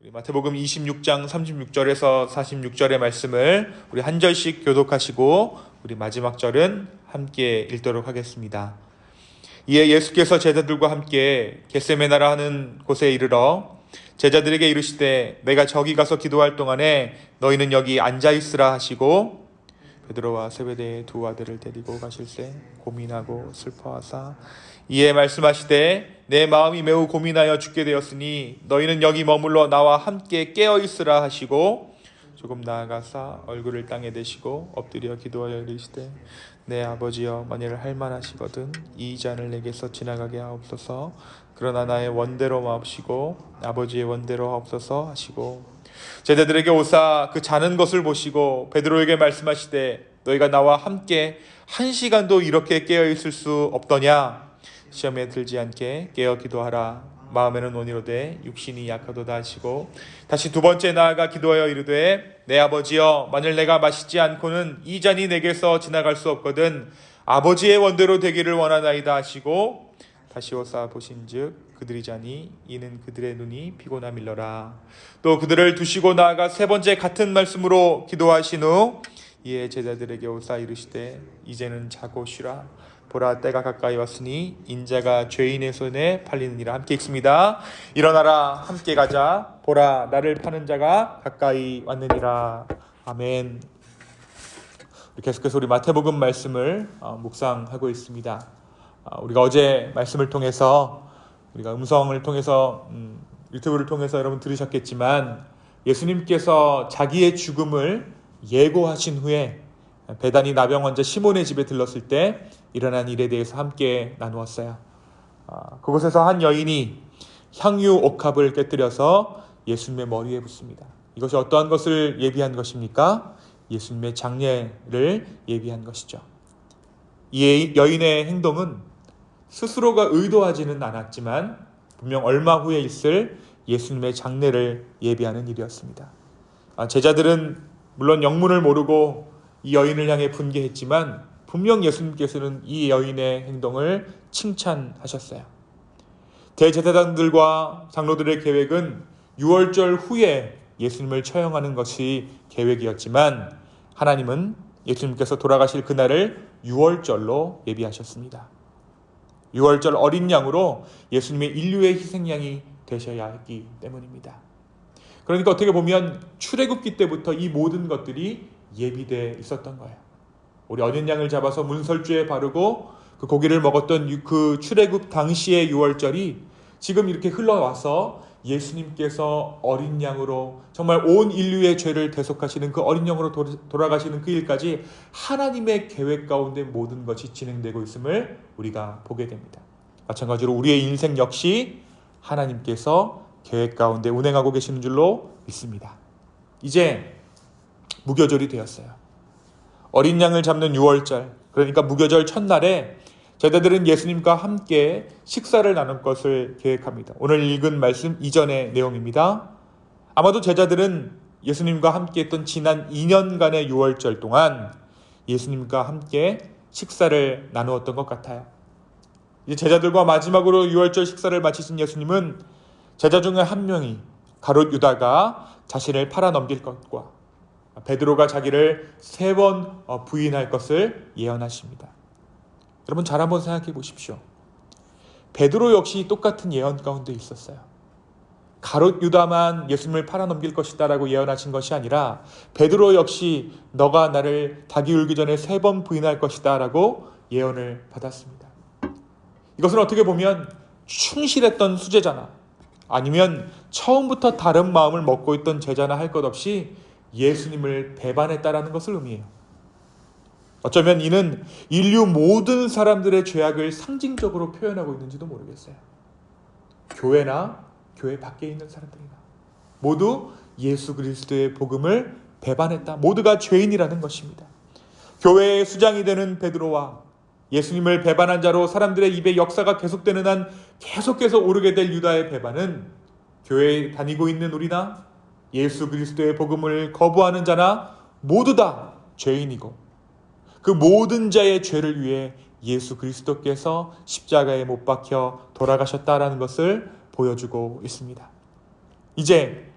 우리 마태복음 26장 36절에서 46절의 말씀을 우리 한 절씩 교독하시고 우리 마지막 절은 함께 읽도록 하겠습니다. 이에 예수께서 제자들과 함께 겟세마네라 하는 곳에 이르러 제자들에게 이르시되 내가 저기 가서 기도할 동안에 너희는 여기 앉아있으라 하시고 베드로와 세베대의 두 아들을 데리고 가실새 고민하고 슬퍼하사 이에 말씀하시되 내 마음이 매우 고민하여 죽게 되었으니 너희는 여기 머물러 나와 함께 깨어있으라 하시고 조금 나아가사 얼굴을 땅에 대시고 엎드려 기도하여 이르시되 내 아버지여 만일 할만하시거든 이 잔을 내게서 지나가게 하옵소서. 그러나 나의 원대로 마옵시고 아버지의 원대로 하옵소서 하시고 제자들에게 오사 그 자는 것을 보시고 베드로에게 말씀하시되 너희가 나와 함께 1시간도 이렇게 깨어있을 수 없더냐. 시험에 들지 않게 깨어 기도하라. 마음에는 온이로되 육신이 약하도다 하시고 다시 두 번째 나아가 기도하여 이르되 내 아버지여 만일 내가 마시지 않고는 이 잔이 내게서 지나갈 수 없거든 아버지의 원대로 되기를 원하나이다 하시고 다시 오사 보신즉 그들이 자니 이는 그들의 눈이 피곤함일러라. 또 그들을 두시고 나아가 세 번째 같은 말씀으로 기도하신 후 이에 제자들에게 오사 이르시되 이제는 자고 쉬라. 보라 때가 가까이 왔으니 인자가 죄인의 손에 팔리느니라. 함께 읽습니다. 일어나라 함께 가자. 보라 나를 파는 자가 가까이 왔느니라. 아멘. 계속해서 우리 마태복음 말씀을 묵상하고 있습니다. 우리가 어제 말씀을 통해서 우리가 음성을 통해서 유튜브를 통해서 여러분 들으셨겠지만 예수님께서 자기의 죽음을 예고하신 후에 베다니 나병 환자 시몬의 집에 들렀을 때 일어난 일에 대해서 함께 나누었어요. 그곳에서 한 여인이 향유 옥합을 깨뜨려서 예수님의 머리에 붓습니다. 이것이 어떠한 것을 예비한 것입니까? 예수님의 장례를 예비한 것이죠. 이 여인의 행동은 스스로가 의도하지는 않았지만 분명 얼마 후에 있을 예수님의 장례를 예비하는 일이었습니다. 제자들은 물론 영문을 모르고 이 여인을 향해 분개했지만 분명 예수님께서는 이 여인의 행동을 칭찬하셨어요. 대제사장들과 장로들의 계획은 유월절 후에 예수님을 처형하는 것이 계획이었지만 하나님은 예수님께서 돌아가실 그날을 유월절로 예비하셨습니다. 유월절 어린 양으로 예수님의 인류의 희생양이 되셔야 했기 때문입니다. 그러니까 어떻게 보면 출애굽기 때부터 이 모든 것들이 예비되어 있었던 거예요. 우리 어린 양을 잡아서 문설주에 바르고 그 고기를 먹었던 그 출애굽 당시의 유월절이 지금 이렇게 흘러와서 예수님께서 어린 양으로 정말 온 인류의 죄를 대속하시는 그 어린 양으로 돌아가시는 그 일까지 하나님의 계획 가운데 모든 것이 진행되고 있음을 우리가 보게 됩니다. 마찬가지로 우리의 인생 역시 하나님께서 계획 가운데 운행하고 계시는 줄로 믿습니다. 이제 무교절이 되었어요. 어린 양을 잡는 유월절, 그러니까 무교절 첫날에 제자들은 예수님과 함께 식사를 나눌 것을 계획합니다. 오늘 읽은 말씀 이전의 내용입니다. 아마도 제자들은 예수님과 함께 했던 지난 2년간의 유월절 동안 예수님과 함께 식사를 나누었던 것 같아요. 이제 제자들과 마지막으로 유월절 식사를 마치신 예수님은 제자 중에 한 명이 가룟 유다가 자신을 팔아넘길 것과 베드로가 자기를 3번 부인할 것을 예언하십니다. 여러분 잘 한번 생각해 보십시오. 베드로 역시 똑같은 예언 가운데 있었어요. 가룟 유다만 예수님을 팔아넘길 것이다 라고 예언하신 것이 아니라 베드로 역시 너가 나를 닭이 울기 전에 3번 부인할 것이다 라고 예언을 받았습니다. 이것은 어떻게 보면 충실했던 수제자나 아니면 처음부터 다른 마음을 먹고 있던 제자나 할 것 없이 예수님을 배반했다라는 것을 의미해요. 어쩌면 이는 인류 모든 사람들의 죄악을 상징적으로 표현하고 있는지도 모르겠어요. 교회나 교회 밖에 있는 사람들이나 모두 예수 그리스도의 복음을 배반했다. 모두가 죄인이라는 것입니다. 교회의 수장이 되는 베드로와 예수님을 배반한 자로 사람들의 입에 역사가 계속되는 한 계속해서 오르게 될 유다의 배반은 교회에 다니고 있는 우리나 예수 그리스도의 복음을 거부하는 자나 모두 다 죄인이고 그 모든 자의 죄를 위해 예수 그리스도께서 십자가에 못 박혀 돌아가셨다라는 것을 보여주고 있습니다. 이제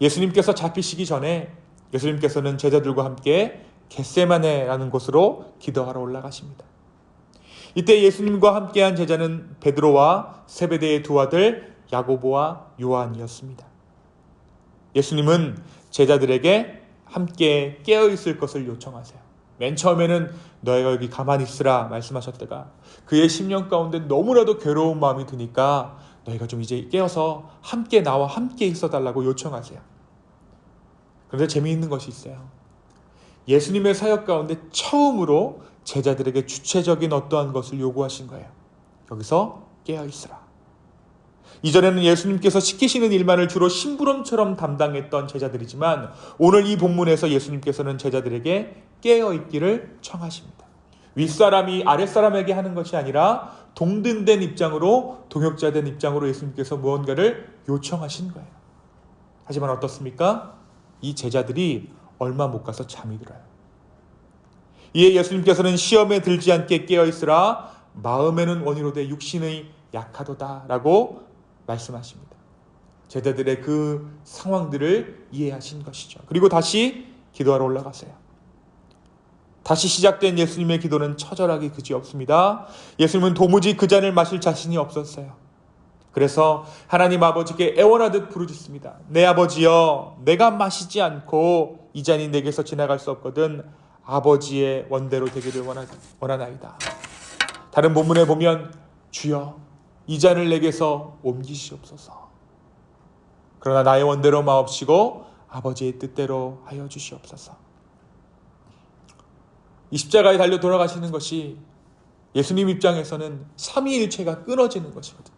예수님께서 잡히시기 전에 예수님께서는 제자들과 함께 겟세마네라는 곳으로 기도하러 올라가십니다. 이때 예수님과 함께한 제자는 베드로와 세베대의 두 아들 야고보와 요한이었습니다. 예수님은 제자들에게 함께 깨어있을 것을 요청하세요. 맨 처음에는 너희가 여기 가만히 있으라 말씀하셨다가 그의 심령 가운데 너무나도 괴로운 마음이 드니까 너희가 좀 이제 깨어서 함께 나와 함께 있어달라고 요청하세요. 그런데 재미있는 것이 있어요. 예수님의 사역 가운데 처음으로 제자들에게 주체적인 어떠한 것을 요구하신 거예요. 여기서 깨어있으라. 이전에는 예수님께서 시키시는 일만을 주로 심부름처럼 담당했던 제자들이지만 오늘 이 본문에서 예수님께서는 제자들에게 깨어있기를 청하십니다. 윗사람이 아랫사람에게 하는 것이 아니라 동등된 입장으로, 동역자된 입장으로 예수님께서 무언가를 요청하신 거예요. 하지만 어떻습니까? 이 제자들이 얼마 못 가서 잠이 들어요. 이에 예수님께서는 시험에 들지 않게 깨어있으라, 마음에는 원이로되 육신의 약하도다 라고 말씀하십니다. 제자들의 그 상황들을 이해하신 것이죠. 그리고 다시 기도하러 올라가세요. 다시 시작된 예수님의 기도는 처절하기 그지없습니다. 예수님은 도무지 그 잔을 마실 자신이 없었어요. 그래서 하나님 아버지께 애원하듯 부르짖습니다. 내 아버지여, 내가 마시지 않고 이 잔이 내게서 지나갈 수 없거든 아버지의 원대로 되기를 원하나이다. 다른 본문에 보면 주여 이 잔을 내게서 옮기시옵소서. 그러나 나의 원대로 마옵시고 아버지의 뜻대로 하여 주시옵소서. 이 십자가에 달려 돌아가시는 것이 예수님 입장에서는 삼위일체가 끊어지는 것이거든요.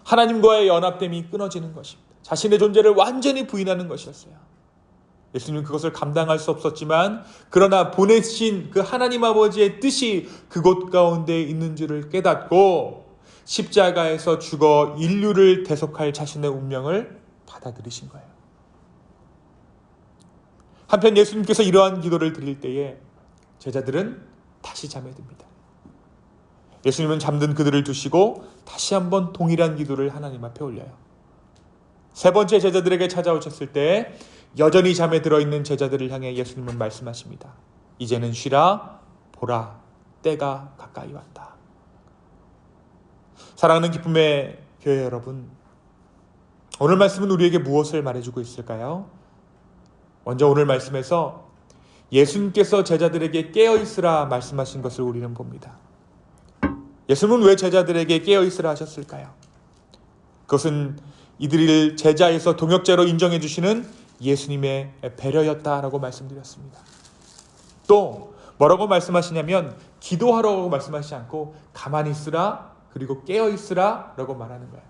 하나님과의 연합됨이 끊어지는 것입니다. 자신의 존재를 완전히 부인하는 것이었어요. 예수님은 그것을 감당할 수 없었지만 그러나 보내신 그 하나님 아버지의 뜻이 그곳 가운데 있는 줄을 깨닫고 십자가에서 죽어 인류를 대속할 자신의 운명을 받아들이신 거예요. 한편 예수님께서 이러한 기도를 드릴 때에 제자들은 다시 잠에 듭니다. 예수님은 잠든 그들을 두시고 다시 한번 동일한 기도를 하나님 앞에 올려요. 세 번째 제자들에게 찾아오셨을 때 여전히 잠에 들어있는 제자들을 향해 예수님은 말씀하십니다. 이제는 쉬라, 보라, 때가 가까이 왔다. 사랑하는 기쁨의 교회 여러분, 오늘 말씀은 우리에게 무엇을 말해주고 있을까요? 먼저 오늘 말씀에서 예수님께서 제자들에게 깨어있으라 말씀하신 것을 우리는 봅니다. 예수님은 왜 제자들에게 깨어있으라 하셨을까요? 그것은 이들을 제자에서 동역자로 인정해 주시는 예수님의 배려였다라고 말씀드렸습니다. 또 뭐라고 말씀하시냐면 기도하라고 말씀하시지 않고 가만히 있으라 그리고 깨어있으라 라고 말하는 거예요.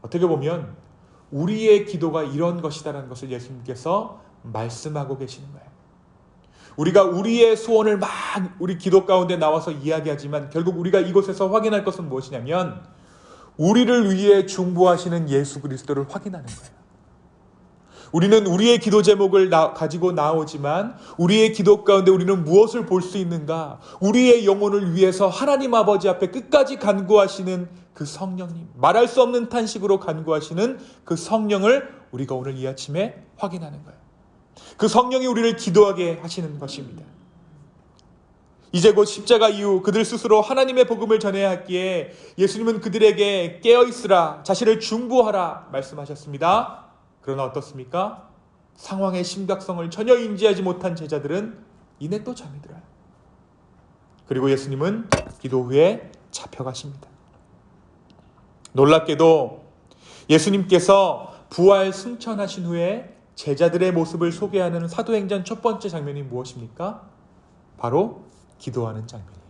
어떻게 보면 우리의 기도가 이런 것이다라는 것을 예수님께서 말씀하고 계시는 거예요. 우리가 우리의 소원을 막 우리 기도 가운데 나와서 이야기하지만 결국 우리가 이곳에서 확인할 것은 무엇이냐면 우리를 위해 중보하시는 예수 그리스도를 확인하는 거예요. 우리는 우리의 기도 제목을 가지고 나오지만 우리의 기도 가운데 우리는 무엇을 볼 수 있는가? 우리의 영혼을 위해서 하나님 아버지 앞에 끝까지 간구하시는 그 성령님, 말할 수 없는 탄식으로 간구하시는 그 성령을 우리가 오늘 이 아침에 확인하는 거예요. 그 성령이 우리를 기도하게 하시는 것입니다. 이제 곧 십자가 이후 그들 스스로 하나님의 복음을 전해야 하기에 예수님은 그들에게 깨어있으라, 자신을 중보하라 말씀하셨습니다. 그러나 어떻습니까? 상황의 심각성을 전혀 인지하지 못한 제자들은 이내 또 잠이 들어요. 그리고 예수님은 기도 후에 잡혀가십니다. 놀랍게도 예수님께서 부활 승천하신 후에 제자들의 모습을 소개하는 사도행전 첫 번째 장면이 무엇입니까? 바로 기도하는 장면이에요.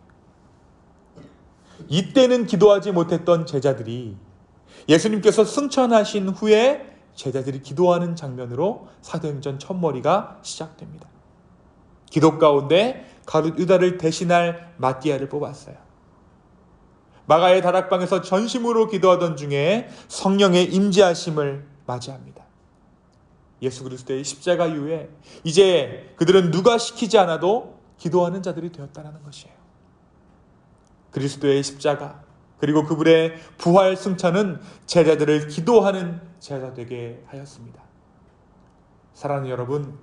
이때는 기도하지 못했던 제자들이 예수님께서 승천하신 후에 제자들이 기도하는 장면으로 사도행전 첫머리가 시작됩니다. 기도 가운데 가룟 유다를 대신할 마띠아를 뽑았어요. 마가의 다락방에서 전심으로 기도하던 중에 성령의 임재하심을 맞이합니다. 예수 그리스도의 십자가 이후에 이제 그들은 누가 시키지 않아도 기도하는 자들이 되었다는 것이에요. 그리스도의 십자가 그리고 그분의 부활 승천은 제자들을 기도하는 제자 되게 하였습니다. 사랑하는 여러분,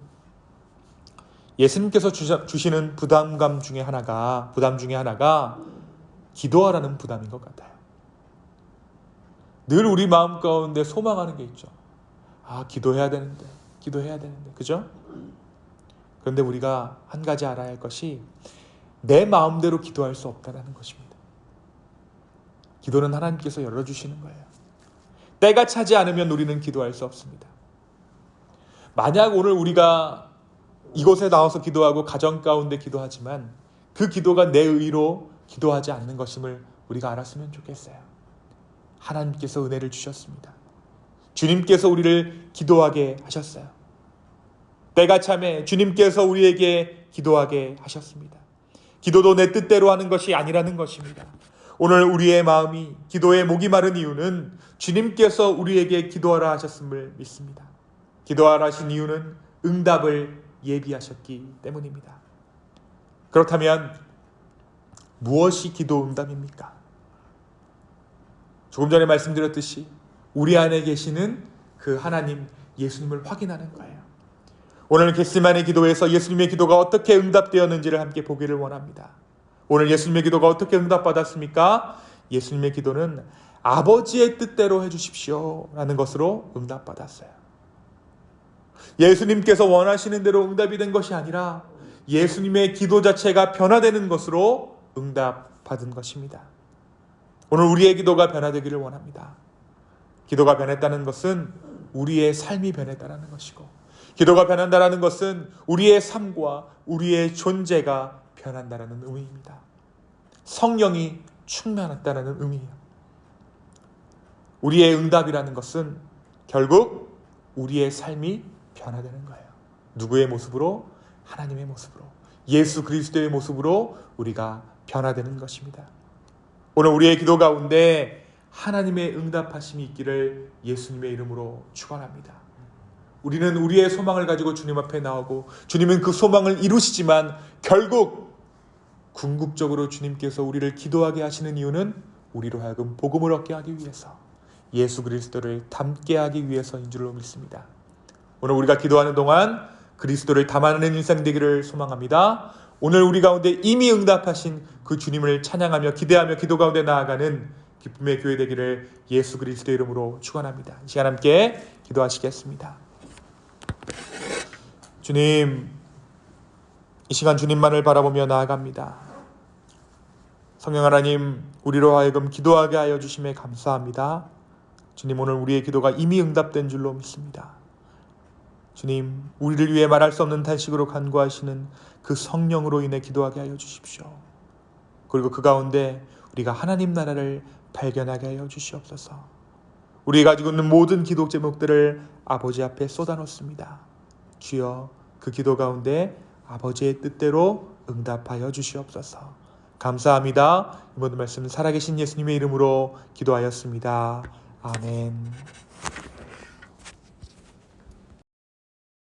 예수님께서 주시는 부담 중에 하나가 기도하라는 부담인 것 같아요. 늘 우리 마음 가운데 소망하는 게 있죠. 기도해야 되는데, 그죠? 그런데 우리가 한 가지 알아야 할 것이 내 마음대로 기도할 수 없다는 것입니다. 기도는 하나님께서 열어주시는 거예요. 때가 차지 않으면 우리는 기도할 수 없습니다. 만약 오늘 우리가 이곳에 나와서 기도하고 가정 가운데 기도하지만 그 기도가 내 의로 기도하지 않는 것임을 우리가 알았으면 좋겠어요. 하나님께서 은혜를 주셨습니다. 주님께서 우리를 기도하게 하셨어요. 때가 참에 주님께서 우리에게 기도하게 하셨습니다. 기도도 내 뜻대로 하는 것이 아니라는 것입니다. 오늘 우리의 마음이 기도에 목이 마른 이유는 주님께서 우리에게 기도하라 하셨음을 믿습니다. 기도하라 하신 이유는 응답을 예비하셨기 때문입니다. 그렇다면 무엇이 기도 응답입니까? 조금 전에 말씀드렸듯이 우리 안에 계시는 그 하나님 예수님을 확인하는 거예요. 오늘 겟세마네 기도에서 예수님의 기도가 어떻게 응답되었는지를 함께 보기를 원합니다. 오늘 예수님의 기도가 어떻게 응답받았습니까? 예수님의 기도는 아버지의 뜻대로 해주십시오 라는 것으로 응답받았어요. 예수님께서 원하시는 대로 응답이 된 것이 아니라 예수님의 기도 자체가 변화되는 것으로 응답받은 것입니다. 오늘 우리의 기도가 변화되기를 원합니다. 기도가 변했다는 것은 우리의 삶이 변했다는 것이고, 기도가 변한다는 것은 우리의 삶과 우리의 존재가 변한다는 의미입니다. 성령이 충만했다는 의미예요. 우리의 응답이라는 것은 결국 우리의 삶이 변화되는 거예요. 누구의 모습으로? 하나님의 모습으로, 예수 그리스도의 모습으로 우리가 변화되는 것입니다. 오늘 우리의 기도 가운데 하나님의 응답하심이 있기를 예수님의 이름으로 축원합니다. 우리는 우리의 소망을 가지고 주님 앞에 나오고 주님은 그 소망을 이루시지만 결국 궁극적으로 주님께서 우리를 기도하게 하시는 이유는 우리로 하여금 복음을 얻게 하기 위해서, 예수 그리스도를 닮게 하기 위해서인 줄로 믿습니다. 오늘 우리가 기도하는 동안 그리스도를 담아내는 인생 되기를 소망합니다. 오늘 우리 가운데 이미 응답하신 그 주님을 찬양하며 기대하며 기도 가운데 나아가는 기쁨의 교회 되기를 예수 그리스도의 이름으로 축원합니다. 이 시간 함께 기도하시겠습니다. 주님, 이 시간 주님만을 바라보며 나아갑니다. 성령 하나님, 우리로 하여금 기도하게 하여 주심에 감사합니다. 주님, 오늘 우리의 기도가 이미 응답된 줄로 믿습니다. 주님, 우리를 위해 말할 수 없는 탄식으로 간구하시는 그 성령으로 인해 기도하게 하여 주십시오. 그리고 그 가운데 우리가 하나님 나라를 발견하게 하여 주시옵소서. 우리가 가지고 있는 모든 기도 제목들을 아버지 앞에 쏟아놓습니다. 주여, 그 기도 가운데 아버지의 뜻대로 응답하여 주시옵소서. 감사합니다. 이 모든 말씀 살아계신 예수님의 이름으로 기도하였습니다. 아멘.